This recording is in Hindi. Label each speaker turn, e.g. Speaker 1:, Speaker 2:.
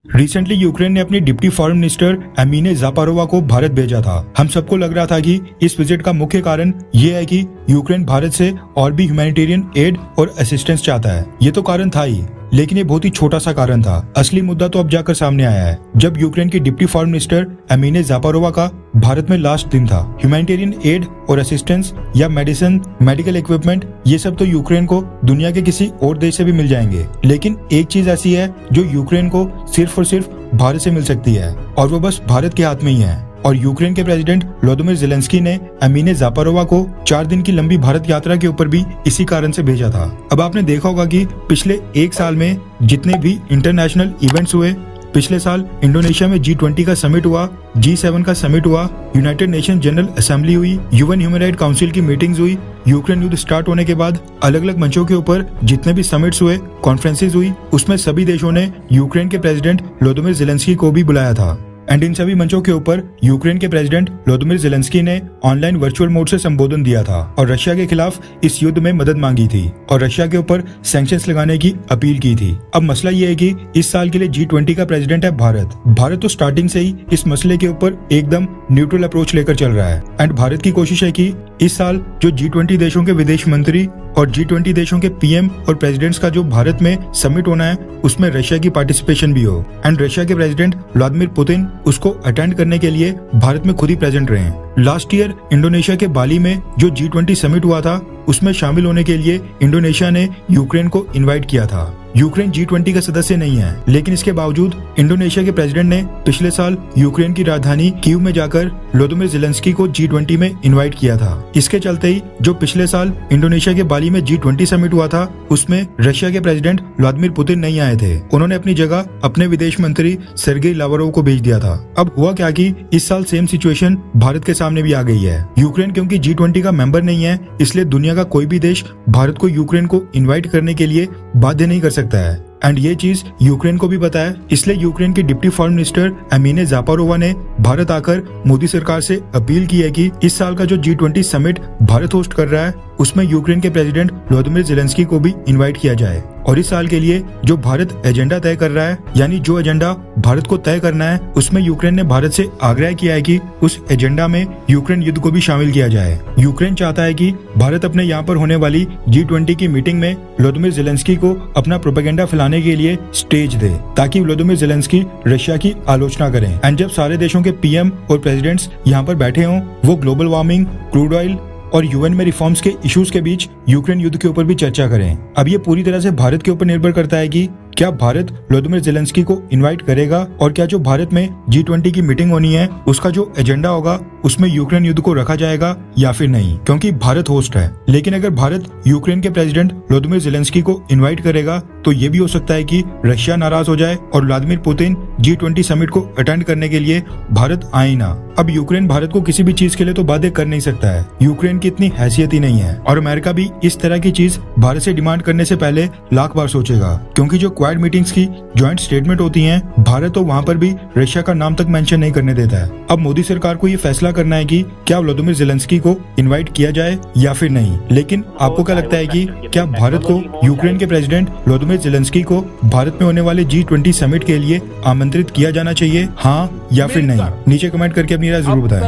Speaker 1: रिसेंटली यूक्रेन ने अपनी डिप्टी फॉरेन मिनिस्टर एमिने ज़ापारोवा को भारत भेजा था। हम सबको लग रहा था कि इस विजिट का मुख्य कारण ये है कि यूक्रेन भारत से और भी ह्यूमैनिटेरियन एड और असिस्टेंस चाहता है। ये तो कारण था ही, लेकिन ये बहुत ही छोटा सा कारण था। असली मुद्दा तो अब जाकर सामने आया है, जब यूक्रेन की डिप्टी फॉरेन मिनिस्टर एमिने ज़ापारोवा का भारत में लास्ट दिन था। ह्यूमैनिटेरियन एड और असिस्टेंस या मेडिसिन, मेडिकल इक्विपमेंट, ये सब तो यूक्रेन को दुनिया के किसी और देश से भी मिल जाएंगे, लेकिन एक चीज ऐसी है जो यूक्रेन को सिर्फ और सिर्फ भारत से मिल सकती है, और वो बस भारत के हाथ में ही है। और यूक्रेन के प्रेसिडेंट व्लादिमीर ज़ेलेंस्की ने एमिने ज़ापारोवा को 4 दिन की लंबी भारत यात्रा के ऊपर भी इसी कारण से भेजा था। अब आपने देखा होगा कि पिछले 1 साल में जितने भी इंटरनेशनल इवेंट्स हुए, पिछले साल इंडोनेशिया में G20 का समिट हुआ, G7 का समिट हुआ, यूनाइटेड नेशन जनरल असेंबली हुई, यूएन ह्यूमन राइट काउंसिल की मीटिंग्स हुई, यूक्रेन युद्ध स्टार्ट होने के बाद अलग अलग मंचों के ऊपर जितने भी समिट्स हुए, कॉन्फ्रेंसेस हुई, उसमें सभी देशों ने यूक्रेन के प्रेसिडेंट व्लादिमीर ज़ेलेंस्की को भी बुलाया था। एंड इन सभी मंचों के ऊपर यूक्रेन के प्रेसिडेंट व्लादिमीर ज़ेलेंस्की ने ऑनलाइन वर्चुअल मोड से संबोधन दिया था और रशिया के खिलाफ इस युद्ध में मदद मांगी थी और रशिया के ऊपर सैंक्शंस लगाने की अपील की थी। अब मसला ये है कि इस साल के लिए G20 का प्रेसिडेंट है भारत। भारत तो स्टार्टिंग से ही इस मसले के ऊपर एकदम न्यूट्रल अप्रोच लेकर चल रहा है। एंड भारत की कोशिश है कि इस साल जो G20 देशों के विदेश मंत्री और G20 देशों के पीएम और प्रेसिडेंट्स का जो भारत में समिट होना है, उसमें रशिया की पार्टिसिपेशन भी हो। एंड रशिया के प्रेसिडेंट व्लादिमीर पुतिन उसको अटेंड करने के लिए भारत में खुद ही प्रेजेंट रहे। लास्ट ईयर इंडोनेशिया के बाली में जो G20 समिट हुआ था, उसमें शामिल होने के लिए इंडोनेशिया ने यूक्रेन को इनवाइट किया था। यूक्रेन G20 का सदस्य नहीं है, लेकिन इसके बावजूद इंडोनेशिया के प्रेसिडेंट ने पिछले साल यूक्रेन की राजधानी कीव में जाकर व्लादिमीर ज़ेलेंस्की को G20 में इनवाइट किया था। इसके चलते ही जो पिछले साल इंडोनेशिया के बाली में G20 समिट हुआ था, उसमें रशिया के प्रेसिडेंट व्लादिमीर पुतिन नहीं आए थे। उन्होंने अपनी जगह अपने विदेश मंत्री सर्गेई लावरोव को भेज दिया था। अब हुआ क्या कि इस साल सेम सिचुएशन भारत के सामने भी आ गई है। यूक्रेन क्योंकि G20 का मेंबर नहीं है, इसलिए दुनिया का कोई भी देश भारत को यूक्रेन को इनवाइट करने के लिए बाध्य नहीं कर सकता है। एंड ये चीज यूक्रेन को भी पता है, इसलिए यूक्रेन की डिप्टी फॉरेन मिनिस्टर एमिने ज़ापारोवा ने भारत आकर मोदी सरकार से अपील की है कि इस साल का जो G20 समिट भारत होस्ट कर रहा है, उसमें यूक्रेन के प्रेसिडेंट व्लादिमीर ज़ेलेंस्की को भी इनवाइट किया जाए। और इस साल के लिए जो भारत एजेंडा तय कर रहा है, यानी जो एजेंडा भारत को तय करना है, उसमें यूक्रेन ने भारत से आग्रह किया है कि उस एजेंडा में यूक्रेन युद्ध को भी शामिल किया जाए। यूक्रेन चाहता है कि भारत अपने यहाँ पर होने वाली G20 की मीटिंग में व्लादिमीर ज़ेलेंस्की को अपना प्रोपेगेंडा फैलाने के लिए स्टेज दे, ताकि व्लादिमीर ज़ेलेंस्की रशिया की आलोचना करें। एंड जब सारे देशों के पीएम और प्रेसिडेंट्स यहाँ पर बैठे हों, वो ग्लोबल वार्मिंग, क्रूड ऑयल और यूएन में रिफॉर्म्स के इश्यूज के बीच यूक्रेन युद्ध के ऊपर भी चर्चा करें। अब ये पूरी तरह से भारत के ऊपर निर्भर करता है कि क्या भारत व्लादिमीर ज़ेलेंस्की को इनवाइट करेगा, और क्या जो भारत में G20 की मीटिंग होनी है, उसका जो एजेंडा होगा, उसमें यूक्रेन युद्ध को रखा जाएगा या फिर नहीं, क्योंकि भारत होस्ट है। लेकिन अगर भारत यूक्रेन के प्रेसिडेंट व्लादिमीर ज़ेलेंस्की को इनवाइट करेगा, तो ये भी हो सकता है कि रशिया नाराज हो जाए और व्लादिमीर पुतिन G20 समिट को अटेंड करने के लिए भारत आए ना। अब यूक्रेन भारत को किसी भी चीज के लिए तो बाध्य कर नहीं सकता है, यूक्रेन की इतनी हैसियत ही नहीं है। और अमेरिका भी इस तरह की चीज भारत से डिमांड करने से पहले लाख बार सोचेगा, क्योंकि जो क्वाड मीटिंग्स की ज्वाइंट स्टेटमेंट होती हैं, भारत तो वहाँ पर भी रशिया का नाम तक मेंशन नहीं करने देता है। अब मोदी सरकार को ये फैसला करना है कि क्या व्लादिमीर ज़ेलेंस्की को इनवाइट किया जाए या फिर नहीं। लेकिन आपको क्या लगता है कि क्या भारत को यूक्रेन के प्रेसिडेंट व्लादिमीर ज़ेलेंस्की को भारत में होने वाले G20 समिट के लिए आमंत्रित किया जाना चाहिए, हाँ या फिर नहीं? नीचे कमेंट करके अपनी राय जरूर बताएं।